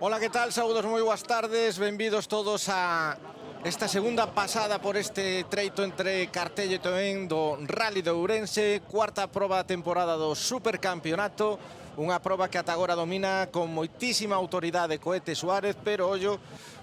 Ola, que tal? Saúdos, moi boas tardes. Benvidos todos a esta segunda pasada por este treito entre Cartelle e Toén do Rally de Ourense, cuarta proba da temporada do Supercampeonato, unha proba que ata agora domina con moitísima autoridade Coete Suárez, pero ollo,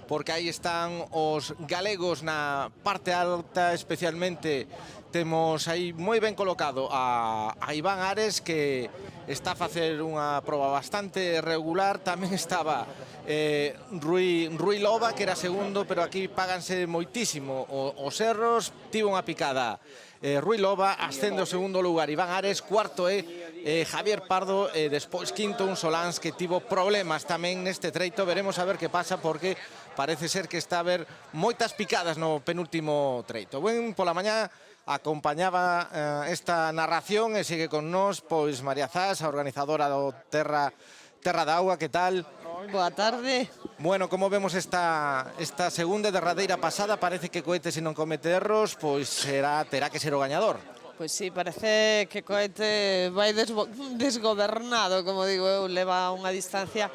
porque aí están os galegos na parte alta, especialmente temos aí moi ben colocado a Iván Ares, que está a facer unha proba bastante regular. Tamén estaba Rui Loba, que era segundo, pero aquí páganse moitísimo os erros. Tivo unha picada Rui Loba, ascende ao segundo lugar Iván Ares, cuarto é Javier Pardo, despois quinto un Solans que tivo problemas tamén neste treito. Veremos a ver que pasa, porque parece ser que está a haber moitas picadas no penúltimo treito. Ben, pola mañá acompañaba esta narración e sigue con nós pois María Zas, a organizadora do Terra da Agua. Que tal? Boa tarde. Bueno, como vemos esta segunda e derradeira pasada, parece que Coete, se non comete erros, pois terá que ser o gañador. Pois sí, parece que Coete vai desgobernado, como digo eu, leva unha distancia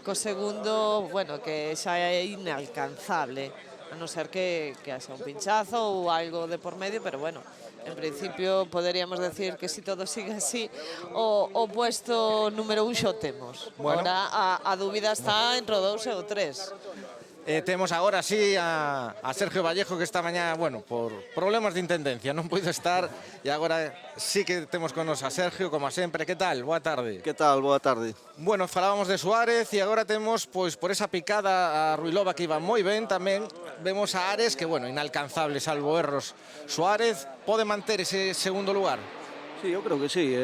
co segundo, bueno, que xa é inalcanzable, a non ser que haxa un pinchazo ou algo de por medio, pero bueno, en principio poderíamos decir que si todo sigue así, o puesto número 1 xo temos. Bueno. Ahora a dúbida está entre o 2 e o 3. Temos agora sí a Sergio Vallejo, que esta mañá, bueno, por problemas de intendencia non puido estar, e agora sí que temos con nos a Sergio, como sempre. Que tal? Boa tarde. Que tal? Boa tarde. Bueno, falábamos de Suárez e agora temos, pois, por esa picada a Rui Loba, que iba moi ben. Tamén vemos a Ares, que, bueno, inalcanzable, salvo erros. Suárez pode manter ese segundo lugar? Sí, eu creo que sí.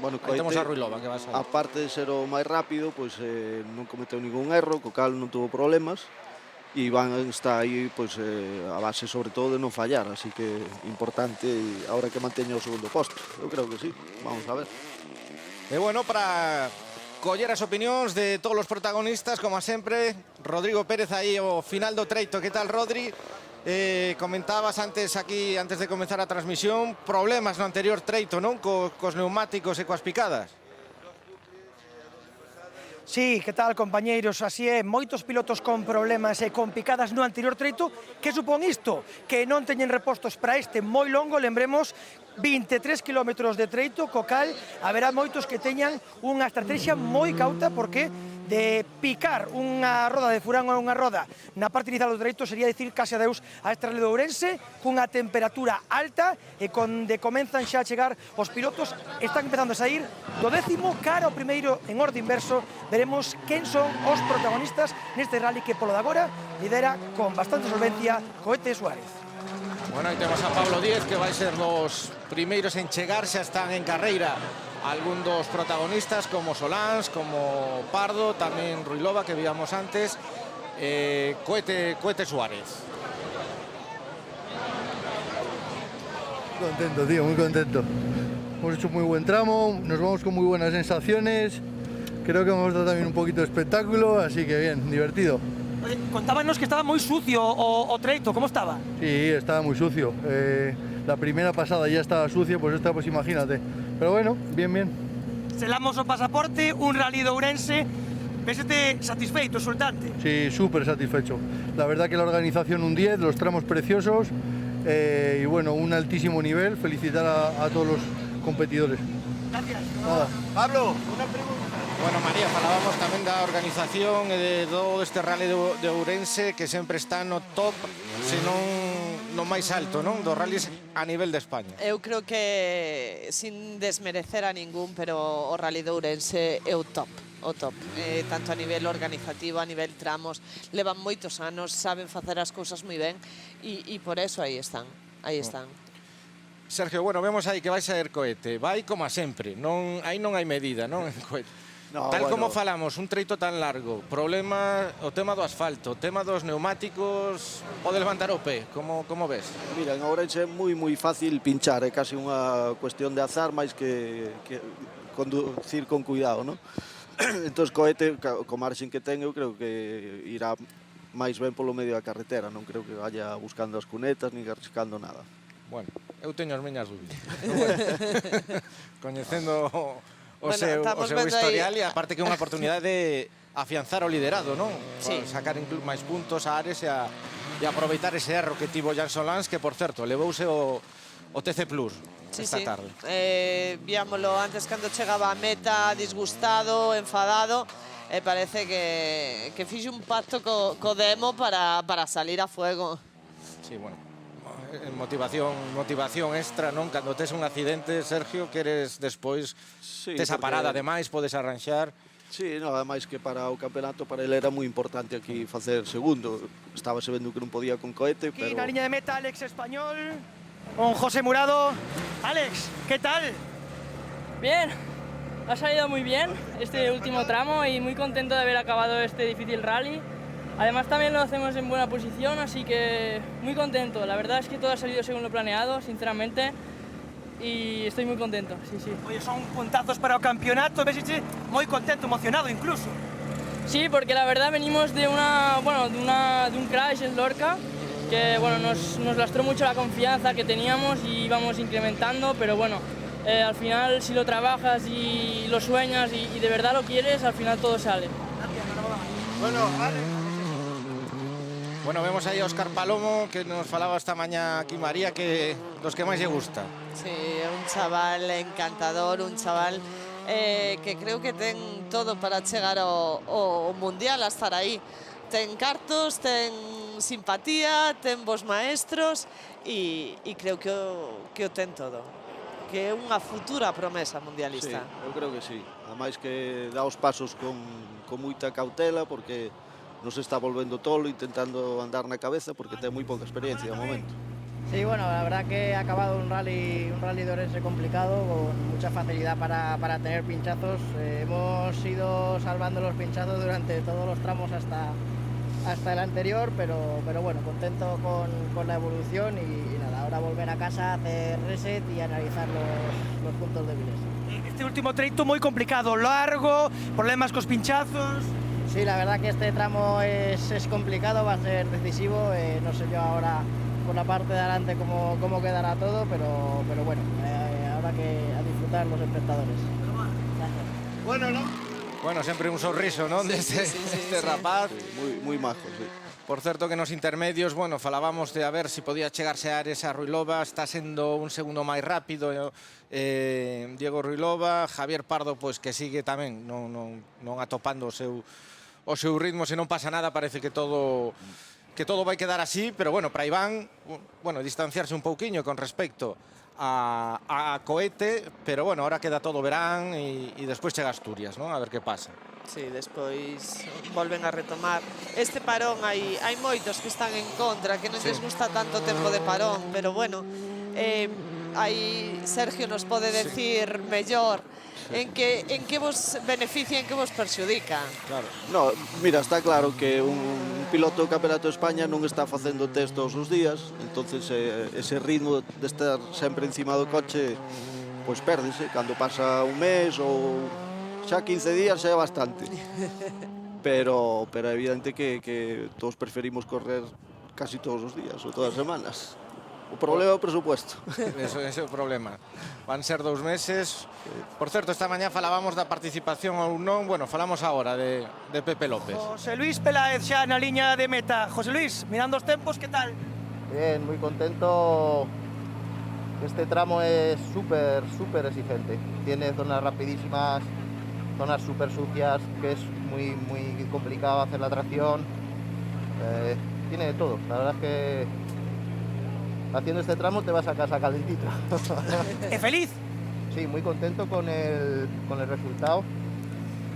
Bueno, Aí temos a Rui Loba, que vas a... aparte de ser o máis rápido, pois non cometeu ningún erro, co cal non tuvo problemas. E Iván está aí, pois, a base sobre todo de non fallar, así que importante ahora que manteña o segundo posto. Eu creo que sí, vamos a ver. E bueno, para coller as opinións de todos os protagonistas, como sempre, Rodrigo Pérez aí ao final do treito. Que tal, Rodri? Comentabas antes aquí, antes de comenzar a transmisión, problemas no anterior treito, non? Cos neumáticos e coas picadas. Sí, que tal, compañeiros? Así é, moitos pilotos con problemas e con picadas no anterior treito. Que supón isto? Que non teñen repostos para este moi longo, lembremos, 23 kilómetros de treito, co cal haberá moitos que teñan unha estrategia moi cauta, porque de picar unha roda de furán ou unha roda na parte inicial do treito sería dicir case adeus a este Rally de Ourense, cunha temperatura alta, e onde comenzan xa a chegar os pilotos. Están empezando a sair do décimo cara ao primeiro en orde inverso. Veremos quen son os protagonistas neste rally que polo de agora lidera con bastante solvencia Coete Suárez. Bueno, aí temos a Pablo Díez, que vai ser dos primeiros en chegar. Xa están en carreira algún dos protagonistas, como Solans, como Pardo, tamén Rui Loba, que víamos antes, Coete Suárez. Contento, tío, muy contento. Hemos hecho muy buen tramo, nos vamos con muy buenas sensaciones. Creo que hemos dado también un poquito de espectáculo, así que bien, divertido. Contábanos que estaba moi sucio o treito, como estaba? Sí, estaba muy sucio. La primera pasada ya estaba sucio, pues esta, pues imagínate. Pero bueno, bien, bien. Selamos o pasaporte, un Rally de Ourense. Vésete satisfeito, exultante? Sí, súper satisfecho. La verdad que la organización un 10, los tramos preciosos y bueno, un altísimo nivel. Felicitar a todos los competidores. Gracias. Nada. Pablo, una pregunta. Bueno, María, falábamos tamén da organización e de todo este Rally de Ourense, que sempre está no top, senón no máis alto, non? Dos rallies a nivel de España. Eu creo que, sin desmerecer a ningún, pero o Rally de Ourense é o top. Tanto a nivel organizativo, a nivel tramos, levan moitos anos, saben facer as cousas moi ben, e por eso aí están. Sergio, bueno, vemos aí que vai ser Coete. Vai como a sempre, aí non hai medida, non? No, Tal bueno, como falamos, un treito tan largo, problema, o tema do asfalto, o tema dos neumáticos, pode levantar o pé, como ves? Mira, en Ourense é moi fácil pinchar, é casi unha cuestión de azar máis que conducir con cuidado, non? Entón, Coete, co marxen que ten, eu creo que irá máis ben polo medio da carretera, non creo que vaya buscando as cunetas, nin arriscando nada. Bueno, eu teño as miñas dúbidas. Coñecendo o Bueno, seu estamos vendo historial, aí e aparte que é unha oportunidade afianzar o liderado, non? Sí. Sacar incluso máis puntos a Ares e aproveitar ese erro que tivo Jan Solans, que, por certo, levouse o TC Plus esta tarde. Víamolo antes cando chegaba a meta, disgustado, enfadado, e parece que fixe un pacto co demo para salir a fuego. Sí, bueno, motivación extra, non? Cando tes un accidente, Sergio, queres despois, tes a parada ademais, podes arranxar. Sí, no, ademais que para o campeonato para ele era moi importante aquí facer segundo. Estaba se vendo que non podía con Cohete, Aquí pero... na liña de meta Alex Español con José Murado. Alex, ¿qué tal? Bien, ha salido muy bien este último tramo y muy contento de haber acabado este difícil rally. Además también lo hacemos en buena posición, así que muy contento. La verdad es que todo ha salido según lo planeado, sinceramente, y estoy muy contento, sí, sí. Oye, son puntazos para o campeonato, ves moi contento, emocionado incluso. Sí, porque la verdad venimos de un crash en Lorca, que bueno, nos lastró mucho la confianza que teníamos y íbamos incrementando, pero bueno, al final si lo trabajas y lo sueñas y de verdad lo quieres, al final todo sale. Bueno, Bueno, vemos aí a Óscar Palomo, que nos falaba esta mañá aquí María, que dos que máis lle gusta. Sí, un chaval encantador, un chaval que creo que ten todo para chegar ao Mundial, a estar aí. Ten cartos, ten simpatía, ten bons maestros e creo que o ten todo. Que é unha futura promesa mundialista. Sí, eu creo que sí. Ademais que dá os pasos con moita cautela, porque nos está volvendo tolo, intentando andar na cabeza, porque ten moi pouca experiencia de momento. Sí, bueno, la verdad que ha acabado un rally de Orense complicado, con mucha facilidad para tener pinchazos. Hemos ido salvando los pinchazos durante todos los tramos hasta el anterior, pero bueno, contento con la evolución y nada, ahora volver a casa, hacer reset y analizar los puntos débiles. este último treito moi complicado, largo, problemas cos pinchazos. Sí, la verdad que este tramo es complicado, va a ser decisivo, no sé yo ahora por la parte de adelante cómo quedará todo, pero bueno, habrá que a disfrutar los espectadores. Gracias. Bueno, ¿no? Bueno, sempre un sorriso, non? Deste rapaz. Sí, moi majo, sí. Por certo que nos intermedios, bueno, falábamos de a ver si podía chegarse a Ares a Ruilova, está sendo un segundo máis rápido Diego Ruilova, Javier Pardo, pois que sigue tamén non atopando o seu ritmo, se non pasa nada, parece que todo vai quedar así, pero bueno, para Iván, bueno, distanciarse un pouquiño con respecto a Cohete, pero bueno, ahora queda todo verán e despois chega Asturias, ¿no? A ver que pasa. Sí, despois volven a retomar. Este parón hai moitos que están en contra, que non lles gusta tanto tempo de parón, pero bueno, aí Sergio nos pode decir mellor en que vos beneficia, en que vos perxudica. Claro. No, mira, está claro que un piloto do Campeonato de España non está facendo test todos os días, entonces ese ritmo de estar sempre encima do coche pois pérdese, cando pasa un mes ou xa 15 días xa é bastante. Pero é evidente que todos preferimos correr casi todos os días ou todas as semanas. O problema é o presupuesto. Ese é o problema. Van ser 2 meses. Por certo, esta mañá falábamos da participación ou non. Bueno, falamos agora de Pepe López. José Luis Peláez xa na liña de meta. José Luis, mirando os tempos, que tal? Bien, muy contento. Este tramo es súper exigente. Tiene zonas rapidísimas, zonas súper sucias, que es muy complicado hacer la tracción. Tiene de todo. La verdad es que haciendo este tramo te vas a casa calentito. ¿Es feliz? Sí, muy contento con el resultado.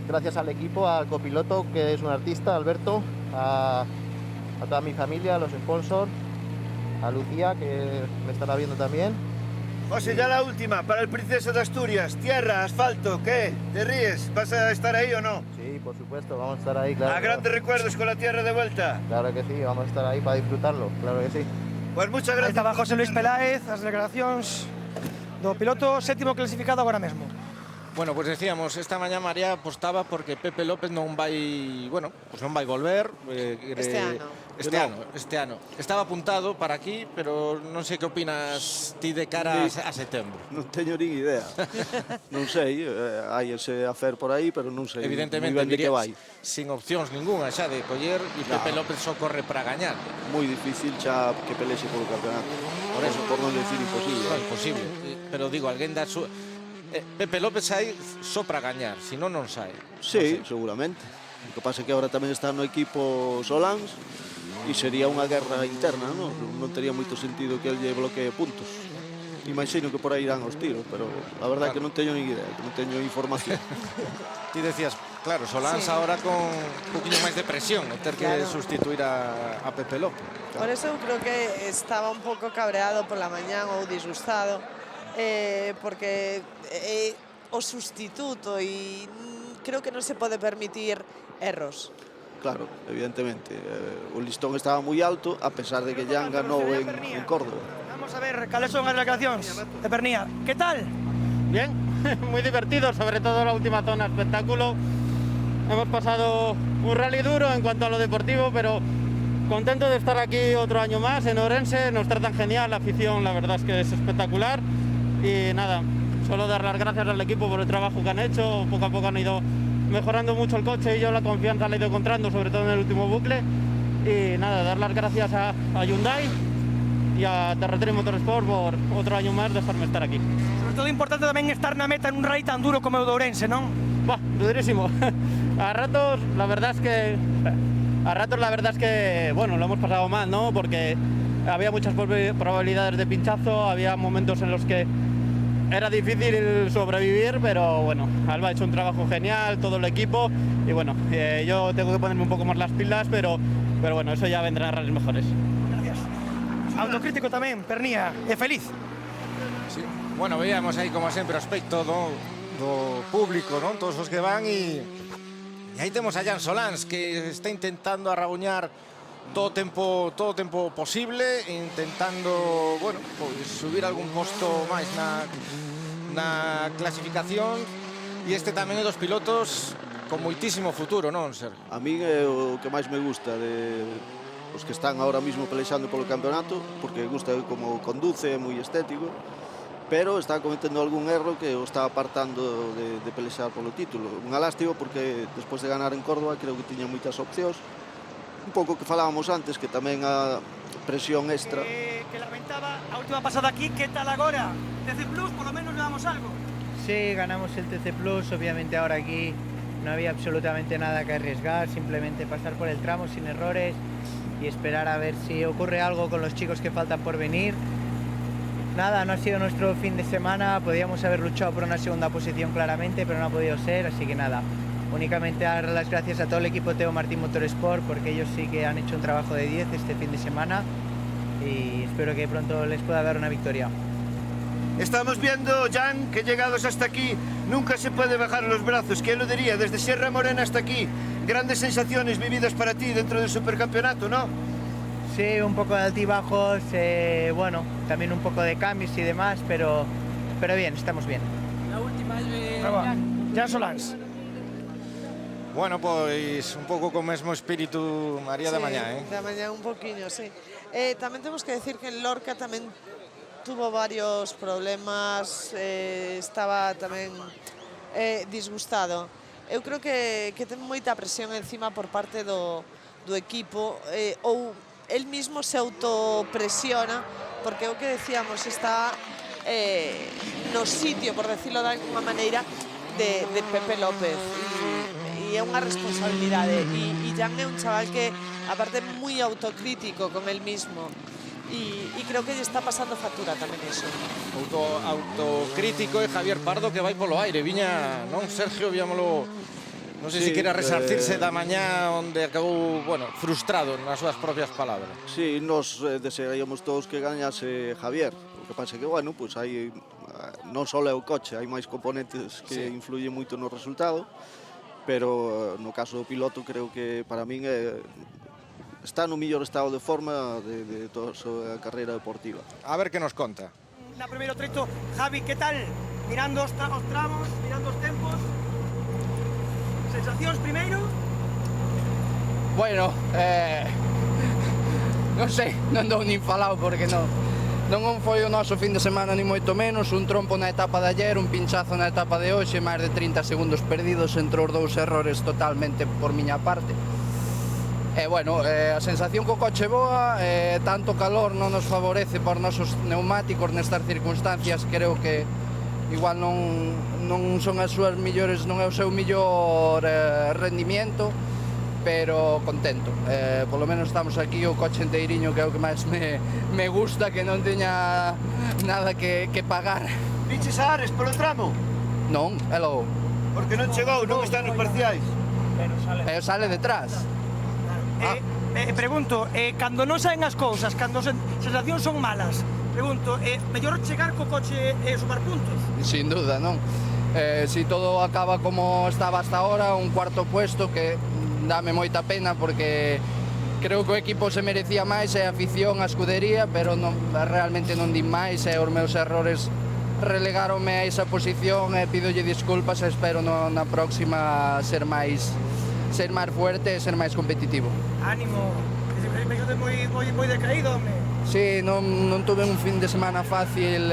Gracias al equipo, al copiloto, que es un artista, Alberto, a toda mi familia, a los sponsors, a Lucía, que me estará viendo también. José, ya la última, para el Princeso de Asturias. Tierra, asfalto, ¿qué? ¿Te ríes? ¿Vas a estar ahí o no? Sí, por supuesto, vamos a estar ahí, claro. ¿A grandes recuerdos con la tierra de vuelta? Claro que sí, vamos a estar ahí para disfrutarlo, claro que sí. Pues muchas Aí gracias. estaba José Luis Peláez, as declaracións do piloto sétimo clasificado agora mesmo. Bueno, pues decíamos, esta mañá María apostaba porque Pepe López non vai, bueno, pues non vai volver. Este ano. Este ano. Estaba apuntado para aquí, pero non sei que opinas ti de cara a setembro. Non teño nin idea. Non sei, hai ese afer por aí, pero non sei Evidentemente, moi ben de que vai. sin opcións ninguna xa de coller e Pepe López só corre para gañar. Moi difícil xa que pelexe polo campeonato. Por eso, por non decir imposible. Non, imposible. Pero digo, alguén da su... Pepe López sai só para gañar, senón non sai. Sí, seguramente. O que pasa é que agora tamén está no equipo Solans e sería unha guerra interna, non? Non tería moito sentido que el lle bloquee puntos. Imagino que por aí irán os tiros, pero a verdade é que non teño nin idea, que non teño información. Ti decías, claro, Solans ahora con un poquinho máis de presión, ter que sustituir a Pepe López. Por eso eu creo que estaba un pouco cabreado por la mañán ou disgustado, porque o sustituto e creo que non se pode permitir erros. Claro, evidentemente. O listón estaba moi alto, a pesar de que Jan ganou en Córdoba. Vamos a ver, cales son as declaracións de Pernía. ¿Qué tal? Bien, muy divertido, sobre todo la última zona, espectáculo. Hemos pasado un rally duro en cuanto a lo deportivo, pero contento de estar aquí otro año más en Ourense. Nos tratan genial, la afición la verdad es que es espectacular. Y nada, solo dar las gracias al equipo por el trabajo que han hecho. Poco a poco han ido mejorando mucho el coche y yo la confianza la he ido encontrando, sobre todo en el último bucle. Y nada, dar las gracias a Hyundai y a Terratrem Motorsport por otro año más dejarme estar aquí. Sobre todo importante tamén estar na meta en un rally tan duro como o de Ourense, non? Bah, durísimo. A ratos la verdad es que bueno, lo hemos pasado mal, ¿no? Porque había muchas probabilidades de pinchazo, había momentos en los que era difícil sobrevivir, pero bueno, Alba ha hecho un trabajo genial, todo el equipo, y bueno, yo tengo que ponerme un poco más las pilas, pero bueno, eso ya vendrá en rallies mejores. Gracias. Autocrítico tamén, Pernía, e feliz. Sí. Bueno, veíamos aí como sempre o aspecto do público, non? Todos os que van e aí temos a Jan Solans que está intentando arrabuñar todo o tempo posible, intentando, bueno, pois subir algún posto máis na clasificación, e este tamén é dos pilotos con moitísimo futuro, non, Sergio? A min é o que máis me gusta de os que están ahora mismo pelexando polo campeonato, porque gusta como conduce, é moi estético, pero está cometendo algún erro que o está apartando de pelexar polo título. Unha lástima porque despois de ganar en Córdoba creo que tiña moitas opcións. Un pouco que falábamos antes, que tamén a presión extra. Que lamentaba a última pasada aquí, ¿qué tal agora? TC Plus, por lo menos le damos algo. Sí, ganamos el TC Plus, obviamente ahora aquí no había absolutamente nada que arriesgar, simplemente pasar por el tramo sin errores y esperar a ver si ocurre algo con los chicos que faltan por venir. Nada, no ha sido nuestro fin de semana, podíamos haber luchado por una segunda posición claramente, pero no ha podido ser, así que nada. Únicamente dar las gracias a todo el equipo Teo Martín Motorsport, porque ellos sí que han hecho un trabajo de 10 este fin de semana y espero que pronto les pueda dar una victoria. Estamos viendo, Jan, que llegados hasta aquí nunca se puede bajar los brazos. ¿Quién lo diría? Desde Sierra Morena hasta aquí, grandes sensaciones vividas para ti dentro del supercampeonato, ¿no? Sí, un poco de altibajos, bueno, también un poco de cambios y demás, pero bien, estamos bien. La última es de Jan Solans. Bueno, pois un pouco co mesmo espírito María da mañá, Da mañá un poquinho, sí. Tamén temos que decir que en Lorca tamén tuvo varios problemas, estaba tamén disgustado. Eu creo que ten moita presión encima por parte do equipo, ou el mismo se autopresiona, porque o que decíamos, está no sitio, por decirlo de alguma maneira, de Pepe López, e é unha responsabilidade, e Jan é un chaval que aparte é moi autocrítico con el mismo, e creo que lle está pasando factura tamén iso. Autocrítico é Javier Pardo, que vai polo aire, viña, non, Sergio, víamolo, non sei se quere resarcirse da mañá onde acabou, bueno, frustrado nas súas propias palabras. Sí, nos desearíamos todos que gañase Javier, o que pasa que, bueno, pois hai non só é o coche, hai máis componentes que influyen moito no resultado, pero no caso do piloto creo que para min está no mellor estado de forma de toda a súa carreira deportiva. A ver que nos conta. Na primeiro treito, Javi, ¿qué tal? Mirando os tramos, mirando os tempos. Sensacións primeiro? Bueno, non sei, non dou nin falado porque non foi o noso fin de semana ni moito menos, un trompo na etapa de ayer, un pinchazo na etapa de hoxe, máis de 30 segundos perdidos entre os dous errores totalmente por miña parte. E, bueno, a sensación co coche boa, tanto calor non nos favorece por nosos neumáticos nestas circunstancias, creo que igual non son as súas millores, non é o seu millor rendimiento, pero contento. Polo menos estamos aquí, o coche enteiriño, que é o que máis me gusta, que non teña nada que pagar. Viches a Ares polo tramo? Non, é logo. Porque non chegou, non está nos parciais. Pero sale detrás. Pregunto, cando non saen as cousas, cando as sensacións son malas, pregunto, mellor chegar co coche e sumar puntos? Sin duda, non? Si todo acaba como estaba hasta ahora, un cuarto puesto que dame moita pena porque creo que o equipo se merecía máis, a afición, a escudería, pero realmente non din máis, e os meus errores relegaronme a esa posición, e pidolle disculpas e espero na próxima ser máis fuerte e ser máis competitivo. Ánimo, vexote moi decaído, home. Sí, non tuve un fin de semana fácil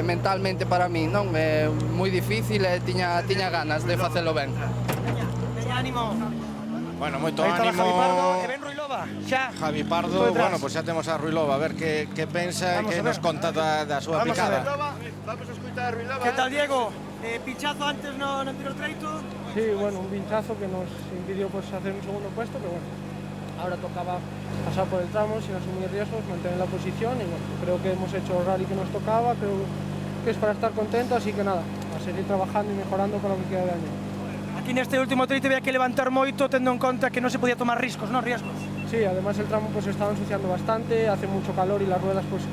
mentalmente para mí, non? Moi difícil e tiña ganas de facelo ben. Ánimo. Bueno, moito Javi ánimo. Pardo e ben Ruilova. Xa. Javi Pardo, bueno, pues xa temos a Ruilova, a ver que pensa e que nos conta da súa picada. Vamos a escutar a Ruilova. Que tal, Diego? Pinchazo antes no anterior treito? Sí, bueno, un pinchazo que nos impidió pues hacer un segundo puesto, pero bueno, ahora tocaba pasar por el tramo sin asumir riesgos, mantener la posición y bueno, creo que hemos hecho el rally que nos tocaba, creo que es para estar contento, así que nada, a seguir trabajando y mejorando para lo que queda de año. Aquí neste último treito había que levantar moito, tendo en conta que non se podía tomar riscos, non? Riesgos. Sí, además el tramo pues estaba ensuciando bastante, hace mucho calor y las ruedas pues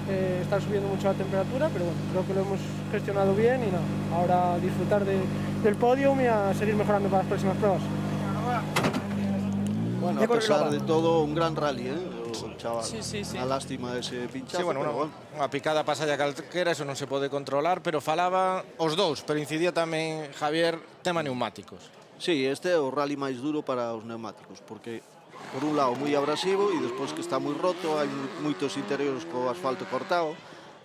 están subiendo mucho la temperatura, pero bueno, creo que lo hemos gestionado bien y nada, ahora disfrutar del podium y a seguir mejorando para las próximas pruebas. Bueno, a pesar de todo, un gran rally, o chaval. Sí. Una lástima ese pinchazo, Sí, bueno, pero unha picada pasalla calquera, eso non se pode controlar, pero falaba os dous, pero incidía tamén Javier tema neumáticos. Sí, este é o rally máis duro para os neumáticos, porque por un lado moi abrasivo e despois que está moi roto, hai moitos interiores co asfalto cortado,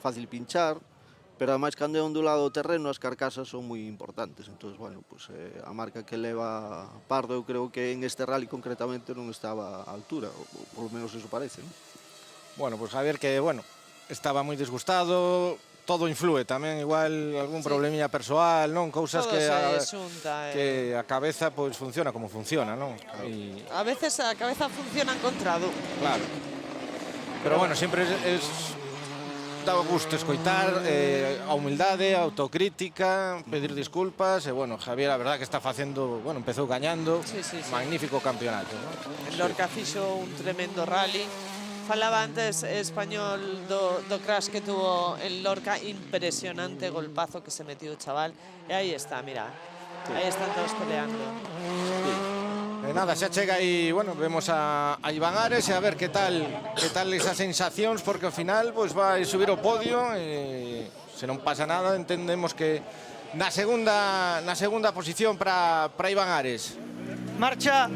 fácil pinchar, pero ademais cando é ondulado o terreno as carcasas son moi importantes, entón, bueno, pues, a marca que leva Pardo eu creo que en este rally concretamente non estaba a altura, ou polo menos eso parece, non? Bueno, pues Javier que, bueno, estaba moi disgustado, todo influe tamén, igual algún problemilla persoal, non? Cousas Todo que a cabeza pois funciona como funciona, non? Y a veces a cabeza funciona en contrado. Claro. Pero bueno, sempre es dá gusto escoitar a humildade, a autocrítica, pedir disculpas e bueno, Javier a verdad que está facendo, bueno, empezou gañando, magnífico campeonato, non? Lorca fixo un tremendo rally. Falaba antes español do crash que tuvo en Lorca, impresionante golpazo que se metió o chaval. E aí está, mira, aí están todos peleando. Nada, xa chega aí, bueno, vemos a Iván Ares e a ver que tal esas sensacións, porque ao final pois vai subir o podio e se non pasa nada entendemos que na segunda posición para Iván Ares. Marcha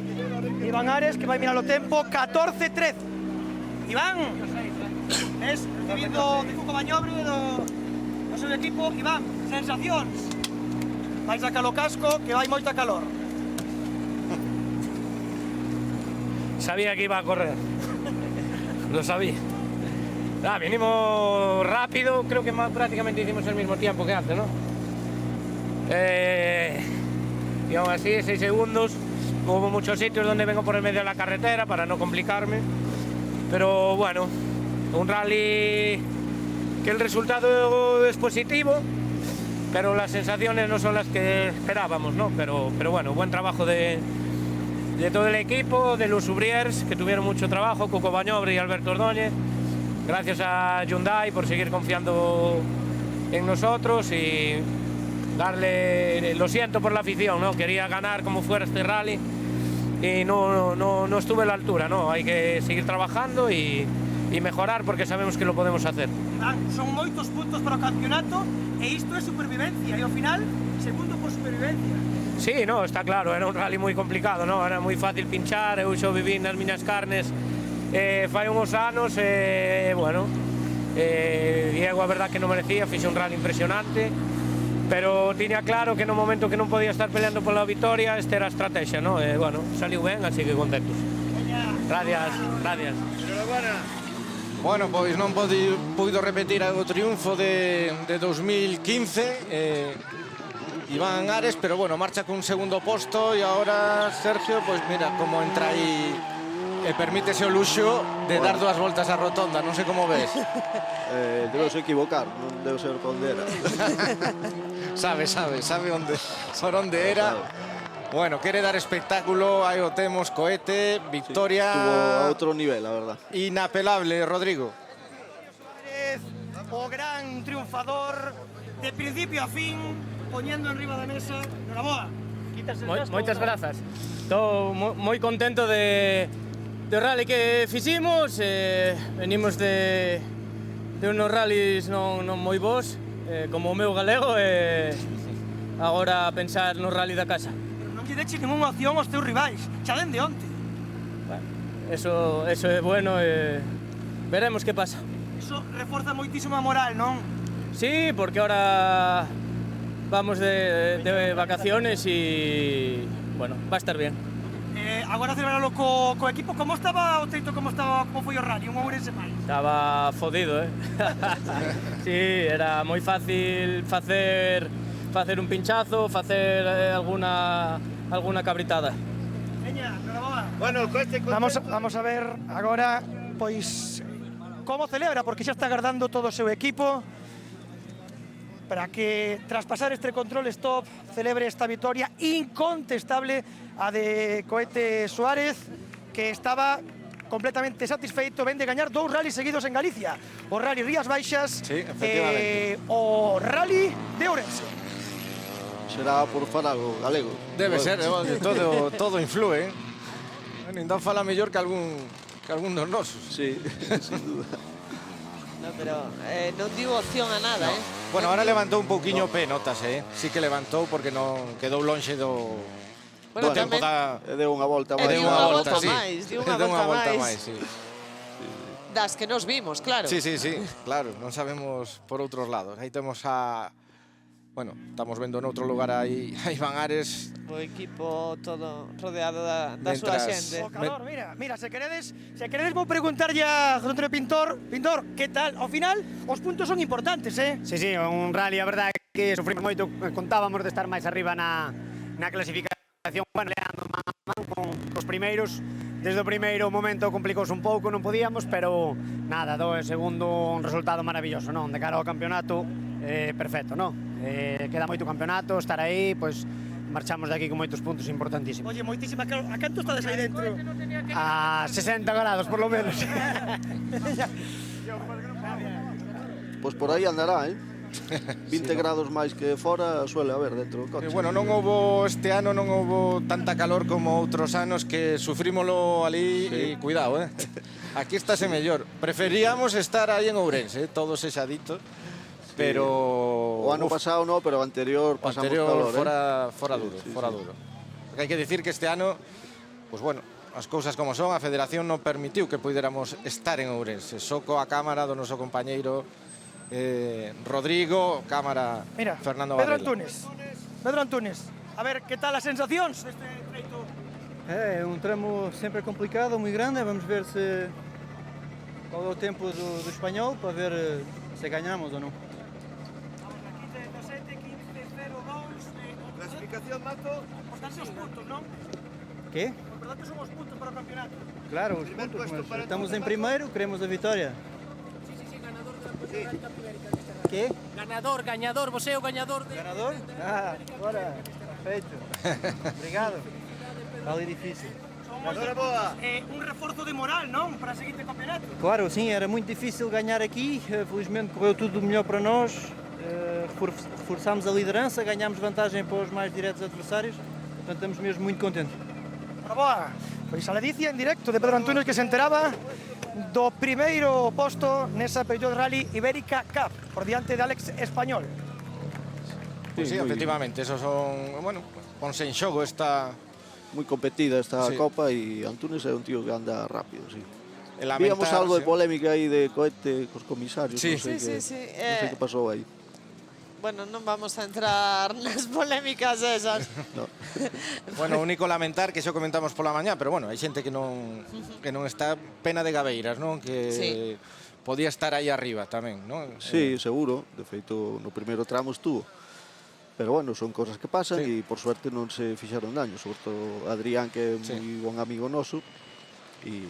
Iván Ares, que vai mirar o tempo, 14:13. Iván, es recibindo de Cuco Bañobre do seu equipo. Iván, sensacións. Vais a calo casco, que vai moita calor. Sabía que iba a correr, lo sabía. Vinimos rápido, creo que prácticamente hicimos el mismo tiempo que antes, ¿no? Y aún así, 6 segundos, hubo muchos sitios donde vengo por el medio de la carretera para no complicarme, pero bueno, un rally que el resultado es positivo, pero las sensaciones no son las que esperábamos, ¿no? Pero bueno, buen trabajo de todo el equipo, de los Ubriers, que tuvieron mucho trabajo, Cuco Bañobre y Alberto Ordóñez. Gracias a Hyundai por seguir confiando en nosotros y darle, lo siento por la afición, ¿no? Quería ganar como fuera este rally y no estuve a la altura, ¿no? Hay que seguir trabajando y mejorar porque sabemos que lo podemos hacer. Son moitos puntos para o campeonato e isto é supervivencia e ao final, segundo por supervivencia. Sí, no, está claro, era un rally moi complicado, ¿no? Era moi fácil pinchar, eu xo viví nas miñas carnes fai uns anos, bueno, Diego a verdad que non merecía, fixe un rally impresionante, pero tiña claro que no momento que non podía estar peleando pola vitoria, esta era a estrategia, ¿no? Bueno, saliu ben, así que contentos. Gracias, gracias. Bueno, pois non puido repetir o triunfo de 2015, Iván Ares, pero bueno, marcha cun segundo posto e agora Sergio, pois mira como entra aí e permítese o luxo de dar 2 voltas á rotonda, non sei como ves. Debeu-se equivocar, non debe ser onde era. sabe por onde era. Bueno, quere dar espectáculo, aí o temos, Cohete, victoria... Sí, estuvo a outro nivel, a verdad. Inapelable, Rodrigo. O gran triunfador, de principio a fin, poñendo en riba da mesa. Noraboa. Moitas grazas. Estou moi contento do rally que fiximos. Venimos de unos rallies non moi bons, como o meu galego, e agora pensar no rally da casa. Pero non lle deche ninguna opción aos teus rivais, xa dende onte. Bueno, eso é bueno e veremos que pasa. Eso reforza moitísimo a moral, non? Sí, porque ahora vamos de vacaciones y bueno, va a estar bien. Agora celebrarlo co equipo, como estaba o treito, como foi o rally, un Ourense máis? Estaba fodido, Sí, era moi fácil facer un pinchazo, facer alguna cabritada. Veña, noraboa. Bueno, Vamos a ver agora, pois, como celebra, porque xa está agardando todo o seu equipo para que, tras pasar este control stop, celebre esta victoria incontestable a de Cohete Suárez, que estaba completamente satisfeito, ven de gañar 2 rallies seguidos en Galicia, o Rally Rías Baixas, sí, efectivamente, o Rally de Ourense. Será por falago galego. Debe ser, todo influe, Nindan fala mellor que algún dos nosos. Sí, sin duda. No, pero non digo opción a nada, Bueno, ahora levantou un pouquiño pé, notase, Sí que levantou porque non quedou lonxe do tempo da... Deu unha volta máis. Deu unha volta máis, deu unha volta máis, sí. Das que nos vimos, claro. Sí, claro, non sabemos por outros lados. Aí temos a... Bueno, estamos vendo noutro lugar aí a Iván Ares. O equipo todo rodeado da súa xente. O calor, mira, se queredes vou preguntar ya a Antonio Pintor, que tal? Ao final, os puntos son importantes, Sí, un rally, a verdade que sufrimos moito, contábamos de estar máis arriba na clasificación, bueno, leando man a man cos primeiros. Desde o primeiro momento complicouse un pouco, non podíamos, pero nada, do segundo un resultado maravilloso, non? De cara ao campeonato, perfecto, non? Queda moito campeonato, estar aí, pois marchamos de aquí con moitos puntos importantísimos. Oye, moitísima calor. A canto estades aí dentro? A 60 grados, por lo menos. Pois por aí andará, 20 grados máis que fora suele haber dentro do coche. Bueno, este ano non houbo tanta calor como outros anos que sufrímolo ali e cuidado, Aquí estáse mellor. Preferíamos estar aí en Ourense, todos eixaditos. Pero o ano pasado no, pero o anterior pasamos calor, fora duro. Hai que decir que este ano, pues bueno, as cousas como son, a Federación non permitiu que puidéramos estar en Ourense. Só coa cámara do noso compañeiro Rodrigo, cámara Fernando Varela. Pedro Antunes, a ver, que tal as sensacións deste treito? É un tramo sempre complicado, moi grande, vamos ver se qual é o tempo do español para ver se gañamos ou non. Clasificación, Mato. Importante os puntos, non? Que? Importante son os puntos para o campeonato. Claro, os puntos, mas estamos en primeiro, queremos a vitória. Sí, ganador da Copa Ibérica. Que? Gañador, você é o gañador de... Gañador? Agora, perfeito. Obrigado. Vale difícil. Un reforzo de moral, non? Para o seguinte campeonato. Claro, sim, era muito difícil ganhar aqui, felizmente correu tudo melhor para nós, reforçámos a liderança, ganhámos vantagem para os mais diretos adversários, portanto estamos mesmo muito contentes. Boa, pois a ledicia en directo de Pedro Antunes, que se enteraba do primeiro posto nesa Peugeot Rally Ibérica Cup, por diante de Alex Español. Pues sí, efectivamente, esos son, bueno, ponse en xogo esta... Moi competida esta Copa e Antunes é un tío que anda rápido, sí. Víamos algo de polémica aí de Coete cos comisarios, sí. non sei que pasou aí. Bueno, non vamos a entrar nas polémicas esas. No. Bueno, o único lamentar que xo comentamos pola mañá, pero bueno, hai xente que non está pena de gabeiras, non? Que podía estar aí arriba tamén, non? Sí, seguro. De feito, no primeiro tramo estuvo. Pero bueno, son cosas que pasan e por suerte non se fixaron daño, sobre todo Adrián, que é moi bon amigo noso, e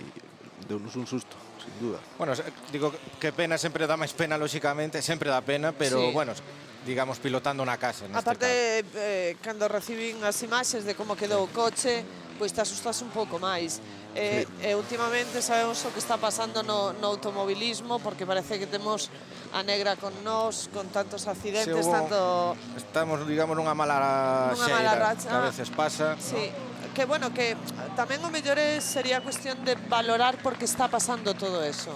deu-nos un susto, sin duda. Bueno, digo que pena sempre dá máis pena, lóxicamente, sempre dá pena, pero bueno, digamos, pilotando na casa. Aparte, cando recibín as imaxes de como quedou o coche, pois te asustas un pouco máis. E últimamente sabemos o que está pasando no automobilismo, porque parece que temos a negra con nós, con tantos accidentes, Estamos, digamos, nunha mala xeira, que a veces pasa. Sí, que bueno, que tamén o mellor sería cuestión de valorar por que está pasando todo eso.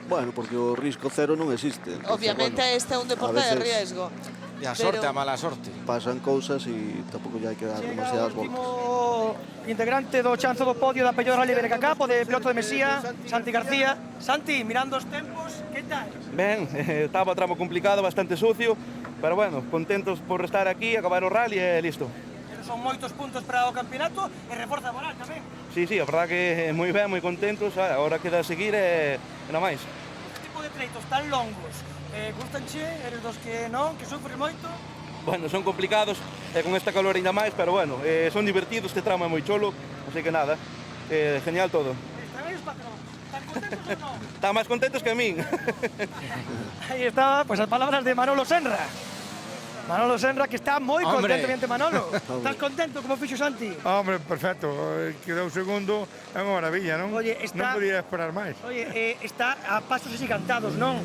Bueno, porque o risco cero non existe. Entonces, obviamente este é un deporte de riesgo. E a sorte, a mala sorte. Pasan cousas e tampouco ya hai que dar demasiadas voltas. O integrante do chanzo do podio da Peugeot Rally BNCK, de piloto de Mesía, Santi García. Santi, mirando os tempos, que tal? Ben, estaba o tramo complicado, bastante sucio, pero bueno, contentos por estar aquí, acabar o rally e listo. Son moitos puntos para o campeonato e reforza a moral tamén. Sí, a verdad que moi ben, moi contentos, agora queda seguir e nada máis. Este tipo de treitos tan longos, gustanche, eres dos que non, que sufres moito? Bueno, son complicados e con esta calor ainda máis, pero bueno, son divertidos, este tramo é moi cholo, así que nada, genial todo. Están aí os patrón, están contentos ou non? Están máis contentos que a min. Aí está, pues as palabras de Manolo Senra. Manolo Senra, que está moi contento, miente Manolo. Estás contento como fixo Santi? Hombre, perfecto, quedou segundo, é unha maravilla, non? Oye, non podía esperar máis. Oye, está a pasos agigantados, non?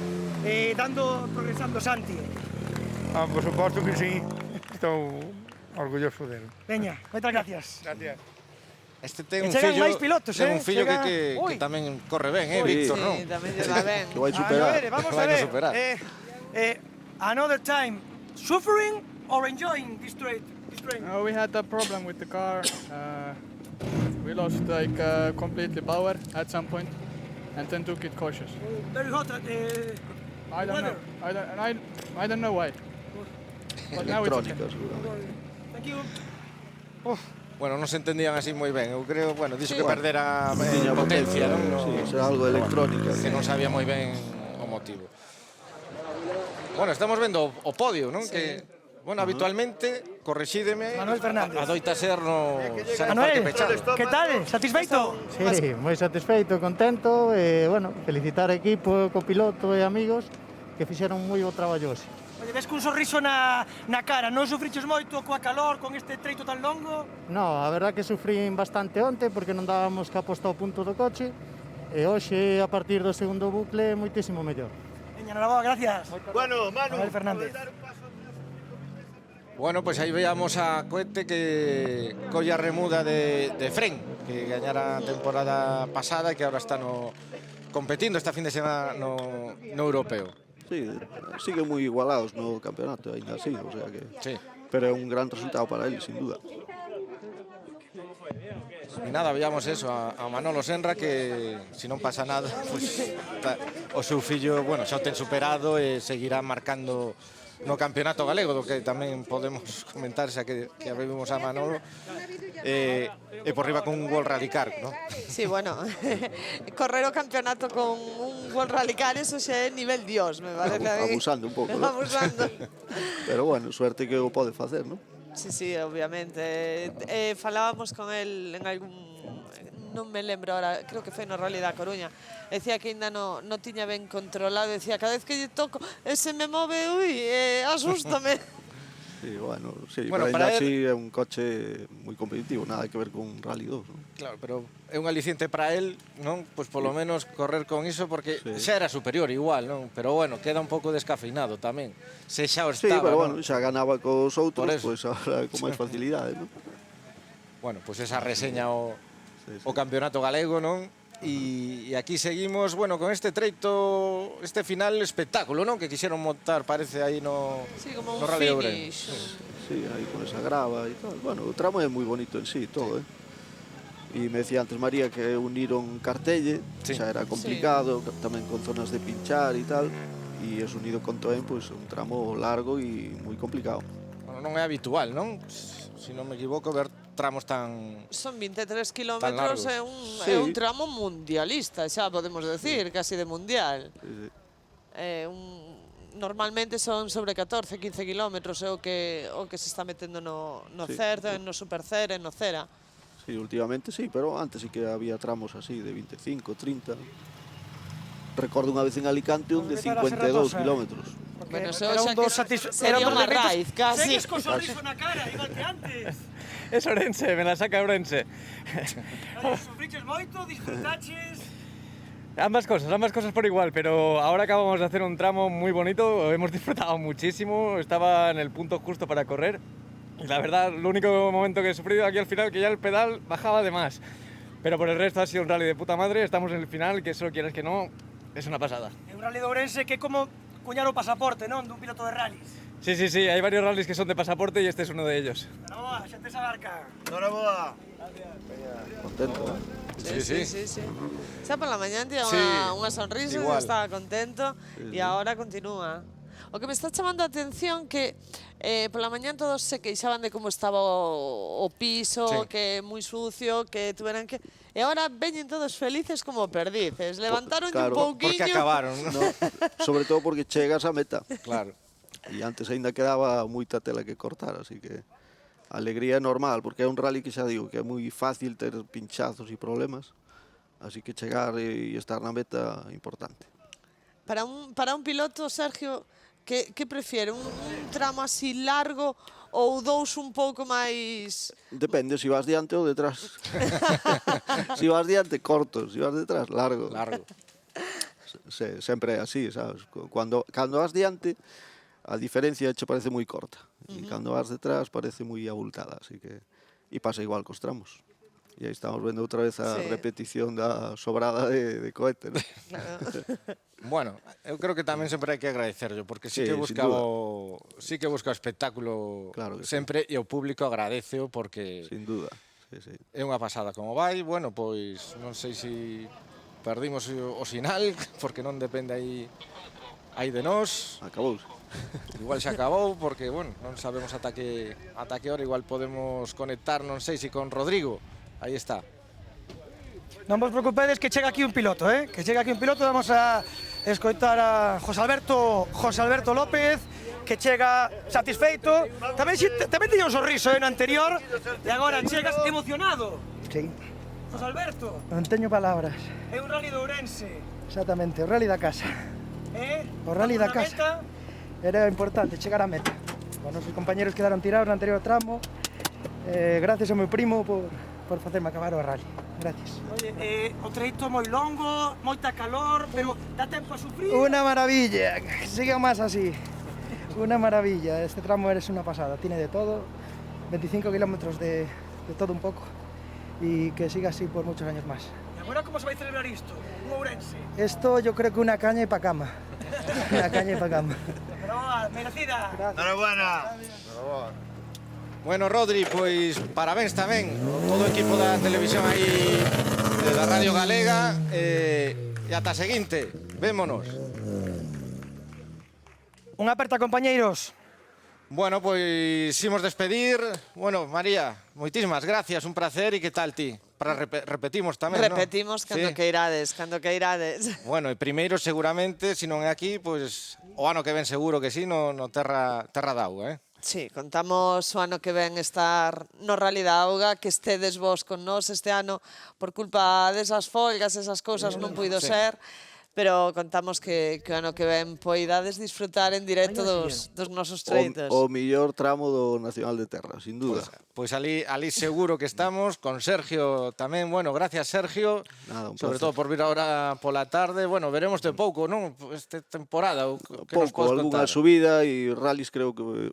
Progresando Santi. Por suposto que sí, estou orgulloso dele. Veña, moitas gracias. Gracias. Este ten un chegan fillo, máis pilotos, ten un fillo que tamén corre ben, Víctor, non? Sí, tamén lle va ben. Que vai superar. Vamos a ver, another time, suffering or enjoying this train? We had a problem with the car. We lost completely power at some point, and then took it cautious. Very hot. I don't know. I don't know why. But now it's okay. Thank you. Bueno, non se entendían así moi ben. Eu creo, bueno, dixo que perdera potencia, non? Sí, será algo de electrónica. Que non sabía moi ben o motivo. Bueno, estamos vendo o podio, non? Que, bueno, habitualmente, correxídeme, Manuel Fernández. adoita ser no Manuel, parque pechado. que tal? Satisfeito? Sí, moi satisfeito, contento e, bueno, felicitar a equipo, copiloto e amigos que fixeron moi bo traballo hoxe. Oye, ves cun sorriso na cara, non sufriches moito coa calor con este treito tan longo? No, a verdad que sufrín bastante onte porque non dábamos que aposta ao punto do coche e hoxe, a partir do segundo bucle, moitísimo mellor. Veña, enhoraboa, gracias. Bueno, Manu, Manuel Fernández. Bueno, pues aí veíamos a Coete que colla remuda de Fren, que gañara a temporada pasada e que ahora está competindo esta fin de semana no europeo. Sí, siguen moi igualados no campeonato, ainda así, o sea que... Sí. Pero é un gran resultado para él, sin duda. E nada, veíamos eso, a Manolo Senra, que se non pasa nada, pues, o seu fillo, bueno, xa o ten superado e seguirá marcando no campeonato galego, do que tamén podemos comentar, xa que vemos a Manolo, e por riba con un World Rally Car, ¿no? Sí, bueno, correr o campeonato con un World Rally Car, eso xa é nivel Dios, me parece a mí. Abusando un pouco, ¿no? Abusando. Pero bueno, suerte que o pode facer, ¿no? Sí, sí, obviamente. Falábamos con él en algún... non me lembro ahora, creo que foi no Rally da Coruña. Decía que ainda non tiña ben controlado, decía, cada vez que lle toco, se me move, asústame. Sí, bueno, sí, Bueno, para para sí é un coche moi competitivo, nada que ver con Rally 2, ¿no? Claro, pero é un aliciente para él, non? Pois polo menos correr con iso, porque xa era superior igual, non? Pero bueno, queda un pouco descafeinado tamén. Se xa o Sí, estaba, pero non? bueno, xa ganaba cos outros, Por eso. pois agora con máis facilidade, ¿no? Bueno, pois esa reseña o campeonato galego, non? E aquí seguimos, bueno, con este treito, este final espectáculo, non? Que quixeron montar, parece, aí no como un Rally finish. Sí, aí con esa grava e tal. Bueno, o tramo é moi bonito en sí, todo, E me decía antes María que uniron Cartelle, xa era complicado, tamén con zonas de pinchar e tal, e es unido con Toen, pois un tramo largo e moi complicado. Bueno, non é habitual, non? Se non me equivoco, ver tramos tan... Son 23 kilómetros, é un tramo mundialista, xa podemos decir, casi de mundial. Normalmente son sobre 14, 15 kilómetros, é o que se está metendo no CER, no Supercer e no Cera. Sí, últimamente sí, pero antes sí que había tramos así de 25, 30. Recordo unha vez en Alicante un de 52 kilómetros. Bueno, sería unha raíz, casi. Segues con sorriso na cara, igual que antes. Es Ourense, me la saca Ourense. Sufriches moito, disfrutaches... Ambas cosas por igual, pero ahora acabamos de hacer un tramo muy bonito, hemos disfrutado muchísimo, estaba en el punto justo para correr. Y la verdad, lo único momento que he sufrido aquí al final, que ya el pedal bajaba de más. Pero por el resto ha sido un rally de puta madre, estamos en el final, que eso quieres que no, es una pasada. É un rally de Ourense que é como cuñar o pasaporte, non? Dun piloto de rallies. Sí, hay varios rallies que son de pasaporte y este es uno de ellos. Noraboa, xa tes a barca. Noraboa. Contento, Sí. Xa pola mañá tiña unha sonrisa, estaba contento e agora continúa. O que me está chamando a atención que pola mañá todos se queixaban de como estaba o piso, que é moi sucio, que tuveran que... E agora veñen todos felices como perdices. Levantaron un pouquiño... Porque acabaron, ¿no? Sobre todo porque chegas a meta. Claro. E antes ainda quedaba moita tela que cortar, así que... Alegría normal, porque é un rally que xa digo que é moi fácil ter pinchazos e problemas, así que chegar e estar na meta é importante. Para un piloto, Sergio, que prefiere? Un tramo así largo ou dous un pouco máis... Depende, se vas diante ou detrás. Se vas diante, corto, se vas detrás, largo. Sempre é así, sabes? Cando vas diante, a diferencia che parece moi corta. E cando vas detrás parece moi abultada, así que... E pasa igual cos tramos. E aí estamos vendo outra vez a repetición da sobrada de Coete, ¿no? Bueno, eu creo que tamén sempre hai que agradecerlo, porque sí que busca o espectáculo sempre e o público agradeceo porque... Sin duda, é unha pasada como vai. Bueno, pois non sei se perdimos o sinal, porque non depende aí de nós. Acabouse. Igual xa acabou, porque, bueno, non sabemos ata que hora igual podemos conectar, non sei se con Rodrigo. Aí está. Non vos preocupedes que chega aquí un piloto, que chega aquí un piloto, vamos a escoitar a José Alberto López, que chega satisfeito, tamén tiña un sorriso no anterior, e agora chegas emocionado. Sí. José Alberto. Non teño palabras. É un rally de Ourense. Exactamente, o rally da casa. O rally da casa. Era importante chegar á meta. Os nosos compañeros quedaron tirados no anterior tramo. Gracias ao meu primo por facerme acabar o rally. Gracias. Oye, o treito moi longo, moita calor, pero dá tempo a sufrir. Una maravilla, siga máis así. Una maravilla, este tramo eres unha pasada, tiene de todo, 25 kilómetros de todo un pouco, y que siga así por muchos años más. ¿Y ahora cómo se va a celebrar esto? ¿Un Ourense? Esto yo creo que una caña y pa' cama. Una caña y pa' cama. Merecida. Enhorabuena. Bueno, Rodri, pois parabéns tamén todo o equipo da televisión aí da Radio Galega e ata a seguinte, vémonos. Unha aperta, compañeiros. Bueno, pois imos despedir. Bueno, María, moitísimas gracias, un placer, e que tal ti? Repetimos tamén, non? Repetimos cando queirades, Bueno, e primeiro seguramente, se non é aquí, pois o ano que ven seguro que sí, no Terra da Auga, Sí, contamos o ano que ven estar no Rally da Auga, que estedes vos con nós este ano por culpa desas folgas, esas cousas non puido ser, pero contamos que o ano que ven poidades disfrutar en directo dos nosos treitos. O millor tramo do Nacional de Terra, sin duda. Pois ali seguro que estamos, con Sergio tamén. Bueno, gracias, Sergio, sobre todo por vir ahora pola tarde. Bueno, veremos de pouco, non? Esta temporada, que nos podes contar? Alguna subida e rallies creo que...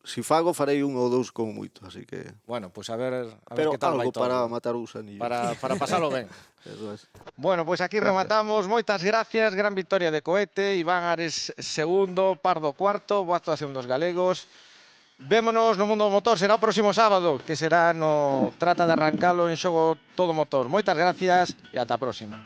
Si fago, farei un ou dous como moito, así que... Bueno, pois a ver que tal vai todo. Pero algo para matar os anillos. Para pasalo ben. Eso es. Bueno, pois aquí rematamos. Moitas gracias, gran victoria de Coete. Iván Ares segundo, Pardo cuarto, boa actuación dos galegos. Vémonos no Mundo do Motor, será o próximo sábado, que será no Trata de Arrancalo en Xogo Todo Motor. Moitas gracias e ata a próxima.